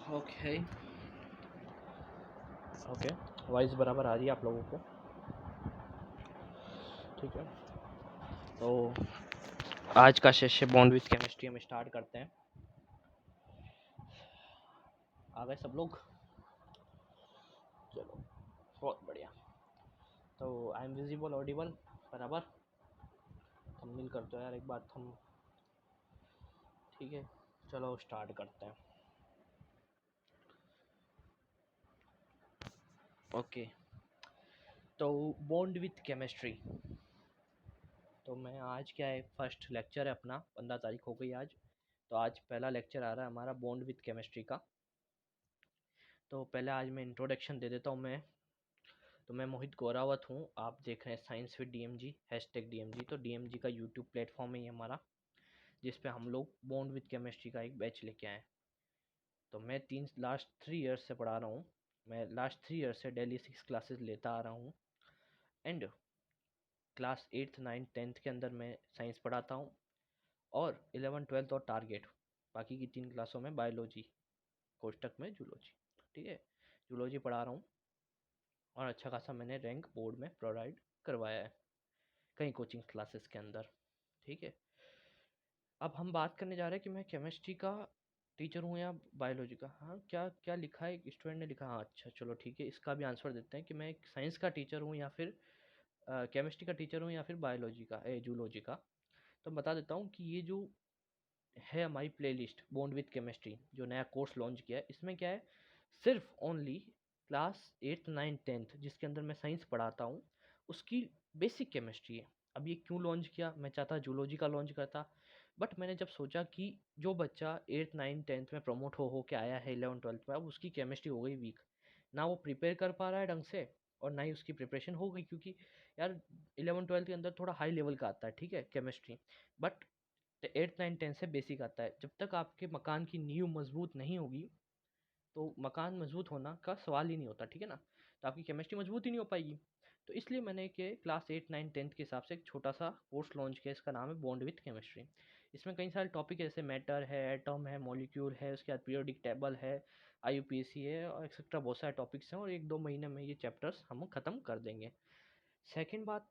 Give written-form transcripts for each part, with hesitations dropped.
Okay okay, voice बराबर आ रही है आप लोगों को? ठीक है, तो आज का सेशन बॉन्ड विथ केमिस्ट्री हम स्टार्ट करते हैं। आ गए सब लोग? चलो, बहुत बढ़िया। तो आई एम विजिबल ऑडिबल बराबर? थंबनेल कर दो यार एक बार थम। ठीक है, चलो स्टार्ट करते हैं। ओके, तो बॉन्ड विथ केमिस्ट्री, तो मैं आज क्या है, फर्स्ट लेक्चर है अपना, 15 तारीख हो गई आज। तो आज पहला लेक्चर आ रहा है हमारा बॉन्ड विथ केमिस्ट्री का। तो पहले आज मैं इंट्रोडक्शन दे देता हूँ। मैं मोहित गौरावत हूँ। आप देख रहे हैं साइंस विद डीएमजी, #DMG। तो डीएमजी का यूट्यूब प्लेटफॉर्म है ये हमारा, जिस पे हम लोग बॉन्ड विद केमिस्ट्री का एक बैच लेके आए। तो मैं लास्ट 3 ईयर्स से पढ़ा रहा हूँ। मैं लास्ट 3 ईयर्स से डेली 6 क्लासेस लेता आ रहा हूँ। And class 8th 9th 10th के अंदर मैं साइंस पढ़ाता हूँ, और 11th 12th और टारगेट बाकी की 3 क्लासों में बायोलॉजी, कोष्टक में जूलॉजी। ठीक है, जूलॉजी पढ़ा रहा हूँ, और अच्छा खासा मैंने रैंक बोर्ड में प्रोवाइड करवाया है कई कोचिंग क्लासेस के अंदर। ठीक है, अब हम बात करने जा रहे हैं कि मैं केमिस्ट्री का टीचर हूँ या बायोलॉजी का। हाँ, क्या क्या लिखा है, एक स्टूडेंट ने लिखा। हाँ अच्छा, चलो ठीक है, इसका भी आंसर देते हैं कि मैं एक साइंस का टीचर हूँ या फिर केमिस्ट्री का टीचर हूँ या फिर बायोलॉजी का, जूलॉजी का। तो बता देता हूँ कि ये जो है हमारी प्लेलिस्ट बॉन्ड विथ केमिस्ट्री, जो नया कोर्स लॉन्च किया है, इसमें क्या है, सिर्फ only class 8th 9th 10th जिसके अंदर मैं साइंस पढ़ाता हूँ, उसकी बेसिक केमिस्ट्री है। अब ये क्यों लॉन्च किया, मैं चाहता जूलॉजी का लॉन्च करता, बट मैंने जब सोचा कि जो बच्चा 8th 9th 10th में प्रमोट हो के आया है 11th 12th में, अब उसकी केमिस्ट्री हो गई वीक, ना वो प्रिपेयर कर पा रहा है ढंग से, और ना ही उसकी प्रिपरेशन हो गई, क्योंकि यार 11th 12th के अंदर थोड़ा हाई लेवल का आता है, ठीक है, chemistry. But 8th 9th 10th से बेसिक आता है। जब तक आपके मकान की नींव मजबूत नहीं होगी, तो मकान मजबूत होना का सवाल ही नहीं होता, ठीक है ना। तो आपकी केमिस्ट्री मजबूत ही नहीं हो पाएगी। तो इसलिए मैंने कि क्लास 8 9 10th के हिसाब से एक छोटा सा कोर्स लॉन्च किया, इसका नाम है बॉन्ड विथ केमिस्ट्री। इसमें कई सारे टॉपिक है, जैसे मैटर है, एटम है, मॉलिक्यूल है, उसके बाद पीरियोडिक टेबल है, IUPAC है, और एक्सेट्रा बहुत सारे टॉपिक्स हैं, और 1-2 महीने में ये चैप्टर्स हम ख़त्म कर देंगे। सेकेंड बात,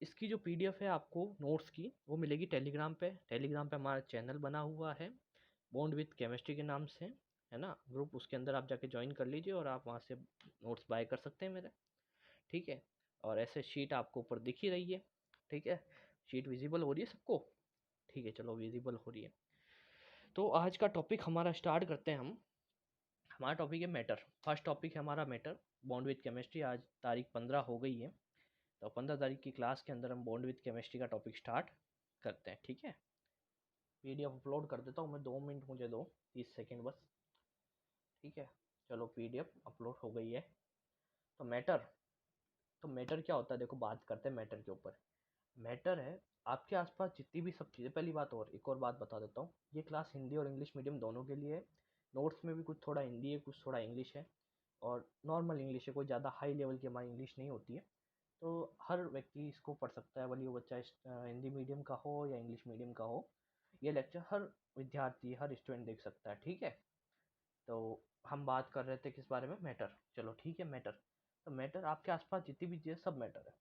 इसकी जो PDF है आपको नोट्स की, वो मिलेगी टेलीग्राम पे। टेलीग्राम पे हमारा चैनल बना हुआ है बॉन्ड विथ केमिस्ट्री के नाम से, है ना, ग्रुप, उसके अंदर आप जाके ज्वाइन कर लीजिए, और आप वहाँ से नोट्स बाय कर सकते हैं मेरे। ठीक है, और ऐसे शीट आपको ऊपर दिख ही रही है। ठीक है, शीट विजिबल हो रही है सबको? ठीक है, चलो विजिबल हो रही है। तो आज का टॉपिक हमारा स्टार्ट करते हैं हम। हमारा टॉपिक है मैटर। फर्स्ट टॉपिक है हमारा मैटर, बॉन्ड विथ केमिस्ट्री। आज तारीख 15 हो गई है, तो 15 तारीख की क्लास के अंदर हम बॉन्ड विथ केमिस्ट्री का टॉपिक स्टार्ट करते हैं। ठीक है, PDF अपलोड कर देता हूँ मैं, 2 मिनट मुझे दो, 30 सेकेंड बस। ठीक है, चलो PDF अपलोड हो गई है। तो मैटर क्या होता है, देखो बात करते हैं मैटर के ऊपर। मैटर है आपके आसपास जितनी भी सब चीज़ें। पहली बात, और एक और बात बता देता हूँ, ये क्लास हिंदी और इंग्लिश मीडियम दोनों के लिए है। नोट्स में भी कुछ थोड़ा हिंदी है, कुछ थोड़ा इंग्लिश है, और नॉर्मल इंग्लिश है, कोई ज़्यादा हाई लेवल की हमारी इंग्लिश नहीं होती है। तो हर व्यक्ति इसको पढ़ सकता है, भले वो बच्चा हिंदी मीडियम का हो या इंग्लिश मीडियम का हो। ये लेक्चर हर विद्यार्थी, हर स्टूडेंट देख सकता है। ठीक है, तो हम बात कर रहे थे किस बारे में, मैटर। चलो ठीक है, मैटर। तो मैटर, आपके आसपास जितनी भी चीज़ें, सब मैटर है,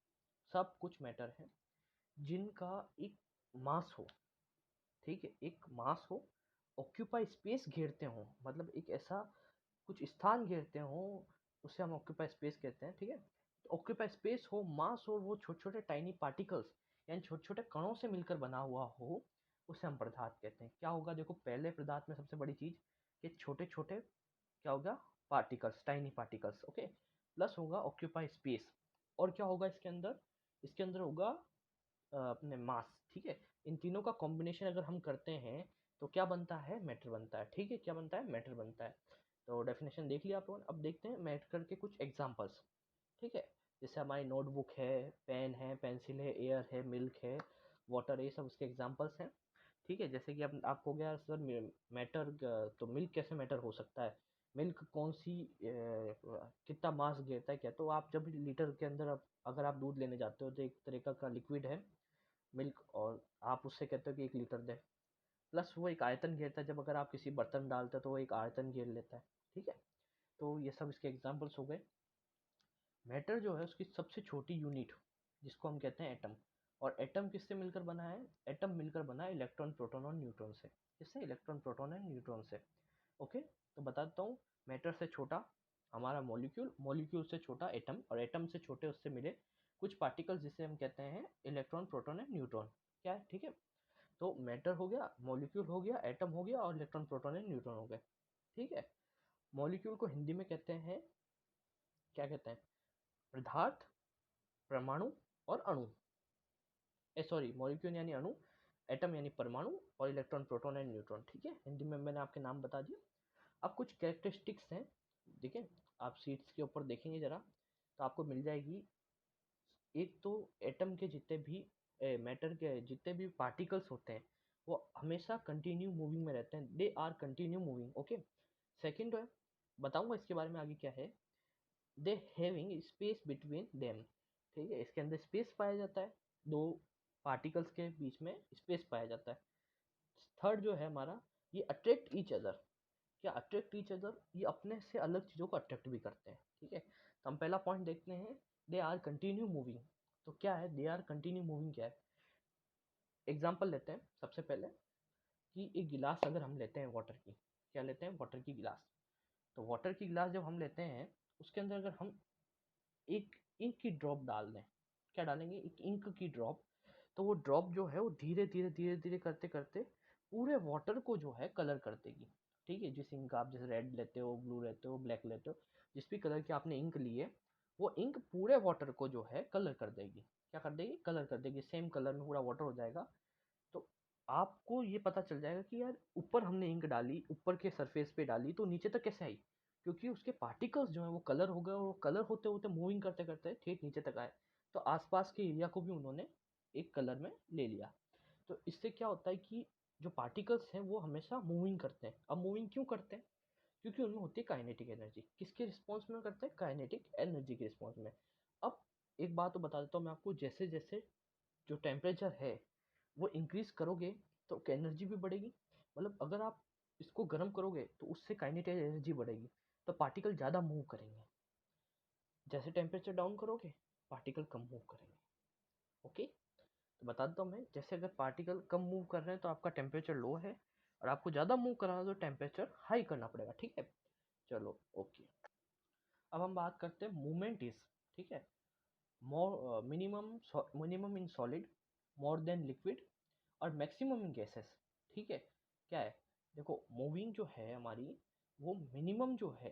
सब कुछ मैटर है, जिनका एक मास हो। ठीक है, एक मास हो, ऑक्यूपाई स्पेस घेरते हो, मतलब एक ऐसा कुछ स्थान घेरते हो, उसे हम ऑक्यूपाई स्पेस कहते हैं। ठीक है, तो ऑक्यूपाई स्पेस हो, मास हो, वो छोटे छोटे टाइनी पार्टिकल्स यानी छोटे छोटे कणों से मिलकर बना हुआ हो, उसे हम पदार्थ कहते हैं। क्या होगा, देखो पहले पदार्थ में सबसे बड़ी चीज कि छोटे छोटे क्या होगा, particles, tiny particles. Okay, plus होगा ऑक्यूपाई स्पेस, और क्या होगा इसके अंदर होगा अपने मास। ठीक है, इन तीनों का कॉम्बिनेशन अगर हम करते हैं, तो क्या बनता है, मैटर बनता है। ठीक है, क्या बनता है, मैटर बनता है। तो डेफिनेशन देख लिया आप लोगों ने, अब देखते हैं मैटर के कुछ एग्जांपल्स। ठीक है, जैसे हमारी नोटबुक है, पेन है, पेंसिल है, एयर है, मिल्क है, वाटर, ये सब उसके एग्जांपल्स हैं। ठीक है, जैसे कि अब आपको गया सर मैटर, तो मिल्क कैसे मैटर हो सकता है, मिल्क कौन सी कितना मास घेरता है क्या, तो आप जब लीटर के अंदर अगर आप दूध लेने जाते हो, तो एक तरीका का लिक्विड है मिल्क, और आप उससे कहते हो कि 1 लीटर दे, प्लस वो एक आयतन घेरता है, जब अगर आप किसी बर्तन डालते हैं तो वो एक आयतन घेर लेता है, ठीक है। तो ये सब इसके एग्जाम्पल्स हो गए। मैटर जो है उसकी सबसे छोटी यूनिट जिसको हम कहते हैं एटम, और एटम किससे मिलकर बना है? एटम मिलकर बना है इलेक्ट्रॉन, प्रोटॉन और न्यूट्रॉन से। किससे? इलेक्ट्रॉन, प्रोटॉन एंड न्यूट्रॉन से। ओके, तो बता देता हूँ, मैटर से छोटा हमारा मॉलिक्यूल, मॉलिक्यूल से छोटा एटम, और एटम से छोटे उससे मिले कुछ पार्टिकल्स जिसे हम कहते हैं इलेक्ट्रॉन, प्रोटॉन एंड न्यूट्रॉन। क्या है? ठीक है। तो मैटर हो गया, मॉलिक्यूल हो गया, एटम हो गया, और इलेक्ट्रॉन, प्रोटॉन एंड न्यूट्रॉन हो गए, ठीक है। मॉलिक्यूल को हिंदी में कहते हैं, क्या कहते हैं? पदार्थ, परमाणु और अणु। सॉरी, मॉलिक्यूल यानी अणु, एटम यानी परमाणु, और इलेक्ट्रॉन, प्रोटॉन एंड न्यूट्रॉन, ठीक है। हिंदी में मैंने आपके नाम बता दिया। अब कुछ कैरेक्टरिस्टिक्स हैं, देखिए आप सीट्स के ऊपर देखेंगे जरा तो आपको मिल जाएगी। एक तो एटम के जितने भी मैटर के जितने भी पार्टिकल्स होते हैं वो हमेशा कंटिन्यू मूविंग में रहते हैं, they are continue moving. Okay, second है, बताऊंगा इसके बारे में आगे क्या है, they having space between them, ठीक है। इसके अंदर स्पेस पाया जाता है, दो पार्टिकल्स के बीच में स्पेस पाया जाता है। थर्ड जो है हमारा, ये अट्रैक्ट ईच अदर। क्या अट्रैक्ट ईच अदर? ये अपने से अलग चीज़ों को अट्रैक्ट भी करते हैं, ठीक है। तो हम पहला पॉइंट देखते हैं, दे आर कंटिन्यू मूविंग। तो क्या है दे आर कंटिन्यू मूविंग? क्या है? एग्जाम्पल लेते हैं सबसे पहले, कि एक गिलास अगर हम लेते हैं वाटर की, क्या लेते हैं? वाटर की गिलास। तो वाटर की गिलास जब हम लेते हैं, उसके अंदर अगर हम एक इंक की ड्रॉप डाल दें, क्या डालेंगे? एक इंक की ड्रॉप। तो वो ड्रॉप जो है वो धीरे धीरे धीरे धीरे करते करते पूरे वाटर को जो है कलर कर देगी, ठीक है। जिस इंक आप जैसे रेड लेते हो, ब्लू लेते हो, ब्लैक लेते हो, जिस भी कलर की आपने इंक ली है, वो इंक पूरे वाटर को जो है कलर कर देगी। क्या कर देगी? कलर कर देगी, सेम कलर में पूरा वाटर हो जाएगा। तो आपको ये पता चल जाएगा कि यार ऊपर हमने इंक डाली, ऊपर के सरफेस पे डाली, तो नीचे तक कैसे आई? क्योंकि उसके पार्टिकल्स जो है वो कलर हो गए, और वो कलर होते होते मूविंग करते करते ठीक नीचे तक आए। तो आसपास के एरिया को भी उन्होंने एक कलर में ले लिया। तो इससे क्या होता है कि जो पार्टिकल्स हैं वो हमेशा मूविंग करते हैं। अब मूविंग क्यों करते हैं? क्योंकि उनमें होती है काइनेटिक एनर्जी। किसके रिस्पॉन्स में करते हैं? काइनेटिक एनर्जी के रिस्पॉन्स में। अब एक बात तो बता देता हूँ मैं आपको, जैसे जैसे जो टेम्परेचर है वो इंक्रीज करोगे तो एनर्जी भी बढ़ेगी। मतलब अगर आप इसको गर्म करोगे तो उससे काइनेटिक एनर्जी बढ़ेगी, तो पार्टिकल ज़्यादा मूव करेंगे। जैसे टेम्परेचर डाउन करोगे पार्टिकल कम मूव करेंगे। ओके, तो बता देता हूँ मैं, जैसे अगर पार्टिकल कम मूव कर रहे हैं तो आपका टेम्परेचर लो है, और आपको ज़्यादा मूव कराना है तो टेम्परेचर हाई करना पड़ेगा, ठीक है। चलो ओके, अब हम बात करते हैं मूवमेंट इज, ठीक है, more minimum in solid, more than liquid, और मैक्सिमम इन गैसेस, ठीक है। क्या है? देखो मूविंग जो है हमारी, वो मिनिमम जो है,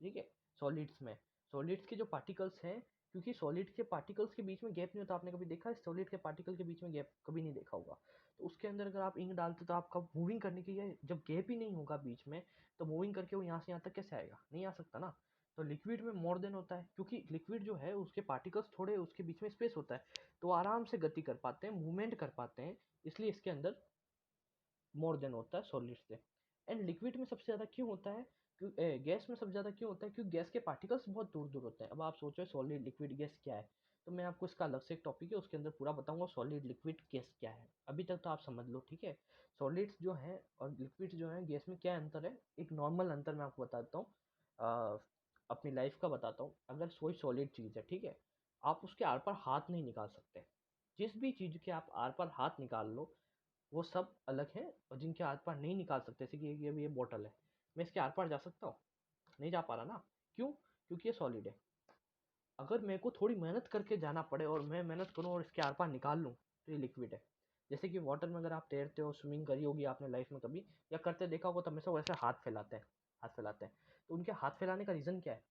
ठीक है, सॉलिड्स में, सॉलिड्स के जो पार्टिकल्स हैं, क्योंकि सॉलिड के पार्टिकल्स के बीच में गैप नहीं होता। आपने कभी देखा है सॉलिड के पार्टिकल के बीच में गैप? कभी नहीं देखा होगा। तो उसके अंदर अगर आप इंक डालते तो आपका मूविंग करने की जब गैप ही नहीं होगा बीच में, तो मूविंग करके वो यहाँ से यहाँ तक कैसे आएगा? नहीं आ सकता ना। तो लिक्विड में मोर देन होता है, क्योंकि लिक्विड जो है उसके पार्टिकल्स थोड़े उसके बीच में स्पेस होता है, तो आराम से गति कर पाते हैं, मूवमेंट कर पाते हैं, इसलिए इसके अंदर मोर देन होता है सॉलिड से। एंड लिक्विड में सबसे ज़्यादा क्यों होता है? गैस में सबसे ज़्यादा क्यों होता है? क्योंकि गैस के पार्टिकल्स बहुत दूर दूर होते हैं। अब आप सोचो सॉलिड, लिक्विड, गैस क्या है, तो मैं आपको इसका अलग से एक टॉपिक है उसके अंदर पूरा बताऊंगा सॉलिड, लिक्विड, गैस क्या है। अभी तक तो आप समझ लो, ठीक है। सॉलिड्स जो हैं और लिक्विड जो है, गैस में क्या अंतर है? एक नॉर्मल अंतर मैं आपको बताता हूँ, अपनी लाइफ का बताता हूँ। अगर कोई सॉलिड चीज़ है, ठीक है, आप उसके आर पार हाथ नहीं निकाल सकते। जिस भी चीज़ के आप आर पार हाथ निकाल लो वो सब अलग हैं, और जिनके आर पार नहीं निकाल सकते, जैसे कि ये बोतल है, मैं इसके आर पार जा सकता हूँ? नहीं जा पा रहा ना। क्यों? क्योंकि ये सॉलिड है। अगर मेरे को थोड़ी मेहनत करके जाना पड़े और मैं मेहनत करूँ और इसके आर पार निकाल लूँ, तो ये लिक्विड है। जैसे कि वाटर में अगर आप तैरते हो, स्विमिंग करी होगी आपने लाइफ में कभी, या करते देखा होगा, तो हमेशा वैसे हाथ फैलाते हैं, हाथ फैलाते हैं। तो उनके हाथ फैलाने का रीज़न क्या है?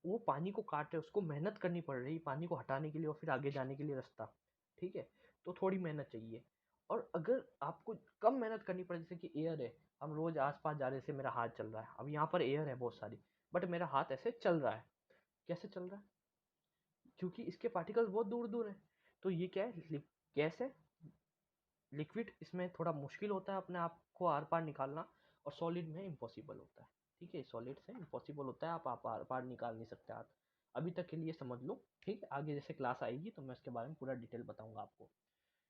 वो पानी को काट रहे, उसको मेहनत करनी पड़ रही पानी को हटाने के लिए और फिर आगे जाने के लिए रास्ता, ठीक है। तो थोड़ी मेहनत चाहिए। और अगर आपको कम मेहनत करनी पड़े, जैसे कि एयर है, हम रोज आसपास जा रहे से मेरा हाथ चल रहा है, अब यहाँ पर एयर है बहुत सारी, बट मेरा हाथ ऐसे चल रहा है। कैसे चल रहा है? क्योंकि इसके पार्टिकल्स बहुत दूर दूर हैं। तो ये क्या है? गैस है। लिक्विड, इसमें थोड़ा मुश्किल होता है अपने आप को आर पार निकालना, और सॉलिड में इम्पॉसिबल होता है, ठीक है। सॉलिड से इम्पॉसिबल होता है, आप आर पार निकाल नहीं सकते हाथ। अभी तक के लिए समझ लो, ठीक है। आगे जैसे क्लास आएगी तो मैं इसके बारे में पूरा डिटेल बताऊंगा आपको।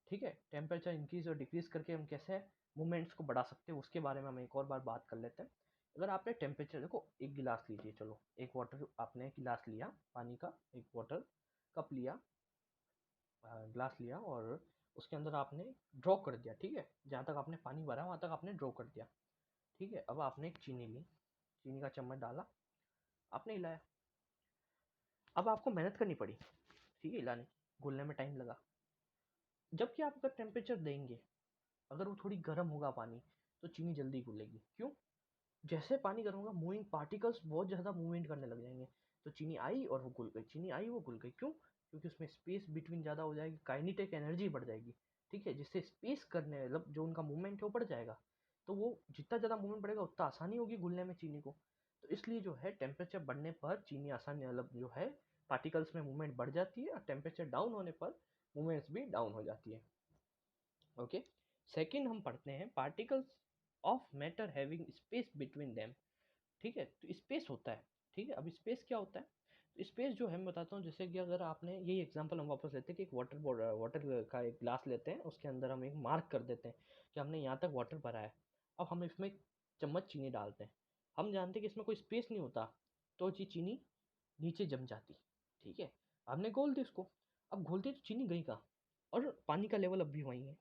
ठीक है, टेम्परेचर इंक्रीज और डिक्रीज करके हम कैसे मूवमेंट्स को बढ़ा सकते हैं उसके बारे में हम एक और बार बात कर लेते हैं। अगर आपने टेम्परेचर देखो, एक गिलास लीजिए, चलो एक वाटर आपने गिलास लिया पानी का, एक वाटर कप लिया, ग्लास लिया और उसके अंदर आपने ड्रॉ कर दिया, ठीक है, जहाँ तक आपने पानी भरा वहाँ तक आपने ड्रॉ कर दिया, ठीक है। अब आपने एक चीनी ली, चीनी का चम्मच डाला, आपने हिलाया। अब आपको मेहनत करनी पड़ी, ठीक है, हिलाने, घुलने में टाइम लगा। जबकि आप अगर टेम्परेचर देंगे, अगर वो थोड़ी गर्म होगा पानी, तो चीनी जल्दी घुलेगी। क्यों? जैसे पानी गर्म होगा, मूविंग पार्टिकल्स बहुत ज़्यादा मूवमेंट करने लग जाएंगे, तो चीनी आई और वो घुल गई, चीनी आई वो घुल गई। क्यों? क्योंकि उसमें स्पेस बिटवीन ज़्यादा हो जाएगी, काइनेटिक एनर्जी बढ़ जाएगी, ठीक है, जिससे स्पेस करने मतलब जो उनका मूवमेंट है वो बढ़ जाएगा। तो वो जितना ज़्यादा मूवमेंट बढ़ेगा उतना आसानी होगी घुलने में चीनी को। तो इसलिए जो है टेम्परेचर बढ़ने पर चीनी आसानी मतलब जो है पार्टिकल्स में मूवमेंट बढ़ जाती है, और टेम्परेचर डाउन होने पर मूवमेंट्स भी डाउन हो जाती है। ओके, सेकंड हम पढ़ते हैं particles of matter having space between them. ठीक है, तो स्पेस होता है, ठीक है। अब स्पेस क्या होता है? तो स्पेस जो है मैं बताता हूँ, जैसे कि अगर आपने यही एग्जांपल हम वापस लेते हैं कि एक वाटर का एक ग्लास लेते हैं, उसके अंदर हम एक मार्क कर देते हैं कि हमने यहाँ तक वाटर भरा है। अब हम इसमें एक चम्मच चीनी डालते हैं, हम जानते हैं कि इसमें कोई स्पेस नहीं होता, तो ये चीनी नीचे जम जाती, ठीक है। हमने घोल दी उसको, अब घोलते तो चीनी गई कहाँ, और पानी का लेवल अब भी वहीं है।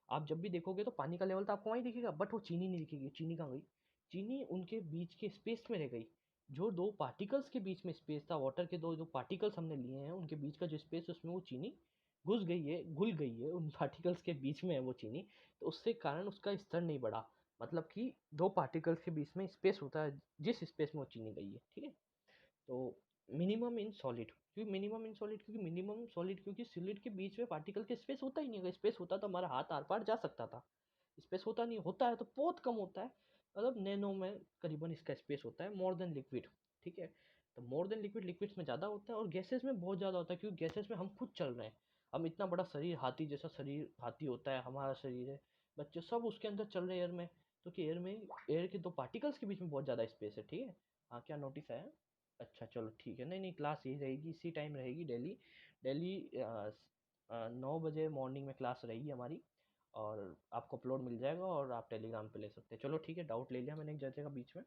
आप जब भी देखोगे तो पानी का लेवल तो आपको वहीं दिखेगा, बट वो चीनी नहीं दिखेगी। चीनी कहाँ गई? चीनी उनके बीच के स्पेस में रह गई। जो दो पार्टिकल्स के बीच में स्पेस था, वाटर के दो जो पार्टिकल्स हमने लिए हैं उनके बीच का जो स्पेस है उसमें वो चीनी घुस गई है, घुल गई है, उन पार्टिकल्स के बीच में है वो चीनी। तो उससे कारण उसका स्तर नहीं बढ़ा, मतलब कि दो पार्टिकल्स के बीच में स्पेस होता है, जिस स्पेस में वो चीनी गई है, ठीक है। तो मिनिमम इन सॉलिड, क्योंकि मिनिमम इन सॉलिड, क्योंकि मिनिमम सॉलिड, क्योंकि सॉलिड के बीच में पार्टिकल के स्पेस होता ही नहीं। अगर स्पेस होता तो हमारा हाथ आर पार जा सकता था, स्पेस होता नहीं, होता है तो बहुत कम होता है, मतलब नैनो में करीबन इसका स्पेस होता है, मोर देन लिक्विड, ठीक है। तो मोर देन लिक्विड, लिक्विड्स में ज़्यादा होता है और गैसेस में बहुत ज़्यादा होता है, क्योंकि गैसेस में हम खुद चल रहे हैं। हम इतना बड़ा शरीर, हाथी जैसा शरीर, हाथी होता है हमारा शरीर है, बच्चे सब उसके अंदर चल रहे हैं एयर में, तो कि एयर में, एयर के दो पार्टिकल्स के बीच में बहुत ज़्यादा स्पेस है, ठीक है। हाँ, क्या नोटिस आया? अच्छा चलो ठीक है, नहीं नहीं, क्लास यही रहेगी, इसी टाइम रहेगी डेली। डेली 9 बजे मॉर्निंग में क्लास रहेगी हमारी, और आपको अपलोड मिल जाएगा और आप टेलीग्राम पे ले सकते हैं। चलो ठीक है, डाउट ले लिया मैंने एक जगह का बीच में,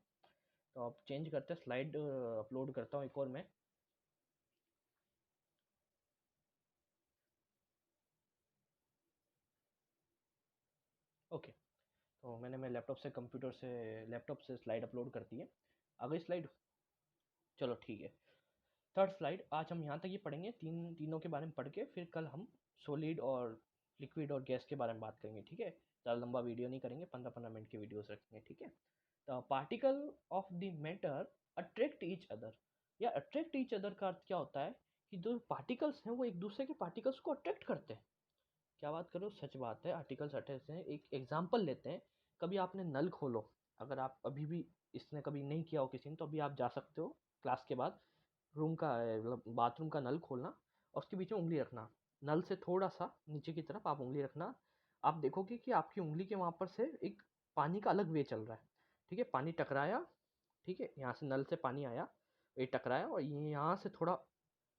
तो आप चेंज करते हैं, स्लाइड अपलोड करता हूँ एक और मैं। ओके, तो मैंने मेरे लैपटॉप से, कंप्यूटर से, लैपटॉप से स्लाइड अपलोड कर दी है। आ गई स्लाइड? चलो ठीक है, थर्ड स्लाइड। आज हम यहाँ तक ये पढ़ेंगे, तीनों के बारे में पढ़ के फिर कल हम सॉलिड और लिक्विड और गैस के बारे में बात करेंगे, ठीक है। ज़्यादा लंबा वीडियो नहीं करेंगे, 15-15 मिनट की वीडियोस रखेंगे, ठीक है। The particle of the matter attract each other, या अट्रैक्ट ईच अदर का अर्थ क्या होता है कि जो पार्टिकल्स हैं वो एक दूसरे के पार्टिकल्स को अट्रैक्ट करते हैं। क्या बात करो, सच बात है, आर्टिकल्स अटैच हैं। एक एग्जांपल लेते हैं, कभी आपने नल खोलो, अगर आप अभी भी इसने कभी नहीं किया हो किसी ने, तो अभी आप जा सकते हो क्लास के बाद, रूम का मतलब बाथरूम का नल खोलना और उसके बीच में उंगली रखना, नल से थोड़ा सा नीचे की तरफ आप उंगली रखना। आप देखोगे कि आपकी उंगली के वहाँ पर से एक पानी का अलग वे चल रहा है, ठीक है। पानी टकराया, ठीक है, यहाँ से नल से पानी आया, ये टकराया और ये यहाँ से थोड़ा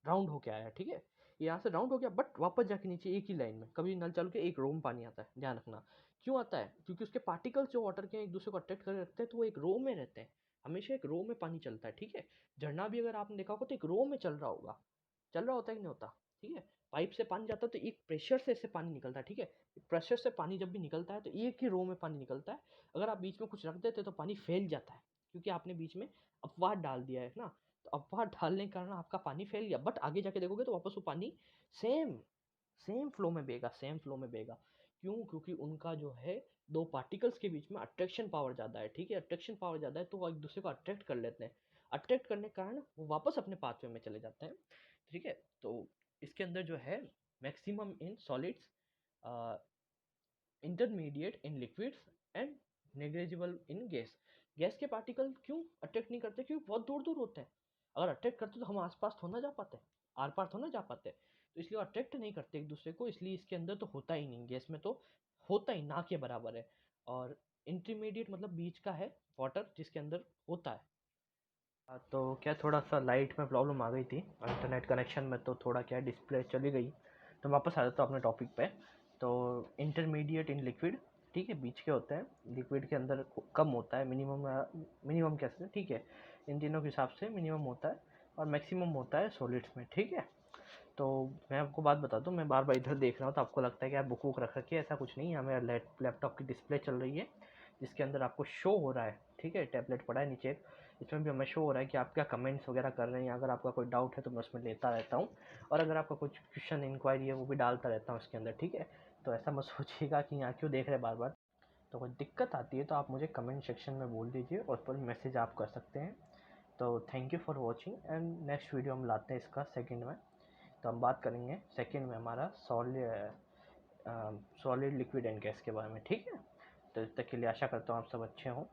राउंड होके आया, ठीक है। यहाँ से राउंड हो गया, बट वापस जाके नीचे एक ही लाइन में, कभी नल चालू के एक रो में पानी आता है, ध्यान रखना। क्यों आता है? क्योंकि उसके पार्टिकल्स जो वाटर के एक दूसरे को अट्रैक्ट कर रखते हैं, तो वो एक रो में रहते हैं, हमेशा एक रो में पानी चलता है, ठीक है। झरना भी अगर आपने देखा होगा तो एक रो में चल रहा होगा, चल रहा होता है कि नहीं होता, ठीक है। पाइप से पानी जाता है तो एक प्रेशर से इससे पानी निकलता है, ठीक है। प्रेशर से पानी जब भी निकलता है तो एक ही रो में पानी निकलता है। अगर आप बीच में कुछ रख देते तो पानी फैल जाता है, क्योंकि आपने बीच में अपवाद डाल दिया है ना। तो अपवाद डालने के कारण आपका पानी फैल गया, बट आगे जाके देखोगे तो वापस वो पानी सेम सेम फ्लो में बहेगा, सेम फ्लो में बहेगा। क्यों? क्योंकि उनका जो है दो पार्टिकल्स के बीच में अट्रैक्शन पावर ज़्यादा है, ठीक है। अट्रैक्शन पावर ज़्यादा है तो वो एक दूसरे को अट्रैक्ट कर लेते हैं, अट्रैक्ट करने के कारण वो वापस अपने पाथवे में चले जाते हैं, ठीक है। तो इसके अंदर जो है maximum in solids, intermediate in liquids and negligible in gas. Gas के पार्टिकल क्यों अट्रैक्ट नहीं करते? क्योंकि बहुत दूर दूर होते हैं। अगर अट्रैक्ट करते तो हम आसपास थोड़ा ना जा पाते, आर पार थोड़ा ना जा पाते, तो इसलिए वो अट्रैक्ट नहीं करते एक दूसरे को, इसलिए इसके अंदर तो होता ही नहीं, गैस में तो होता ही ना के बराबर है। और इंटरमीडिएट मतलब बीच का है वाटर जिसके अंदर होता है। तो क्या थोड़ा सा लाइट में प्रॉब्लम आ गई थी इंटरनेट कनेक्शन में, तो थोड़ा क्या डिस्प्ले चली गई, तो वापस आ जाता हूँ अपने टॉपिक पे। तो इंटरमीडिएट इन लिक्विड, ठीक है, बीच के होते हैं, लिक्विड के अंदर कम होता है, मिनिमम कैसे, ठीक है, इन तीनों के हिसाब से मिनिमम होता है और मैक्सिमम होता है सॉलिड्स में, ठीक है। तो मैं आपको बात बता दूं, मैं बार बार इधर देख रहा हूँ तो आपको लगता है कि यार बुक वुक रख रखी है, ऐसा कुछ नहीं है। हमें लैपटॉप की डिस्प्ले चल रही है जिसके अंदर आपको शो हो रहा है, ठीक है, टैबलेट पड़ा है नीचे, इसमें भी हमें शो हो रहा है कि आप क्या कमेंट्स वगैरह कर रहे हैं। अगर आपका कोई डाउट है तो मैं उसमें लेता रहता हूँ, और अगर आपका कुछ क्वेश्चन इंक्वायरी है वो भी डालता रहता हूँ इसके अंदर, ठीक है। तो ऐसा मत सोचिएगा कि यहाँ क्यों देख रहे हैं बार बार। तो कोई दिक्कत आती है तो आप मुझे कमेंट सेक्शन में बोल दीजिए, और पर मैसेज आप कर सकते हैं। तो thank you for watching, and next video हम लाते हैं इसका सेकंड में। तो हम बात करेंगे सेकंड में हमारा सॉलिड लिक्विड एंड गैस के बारे में, ठीक है। तो तब तक के लिए आशा करता हूँ आप सब अच्छे हों।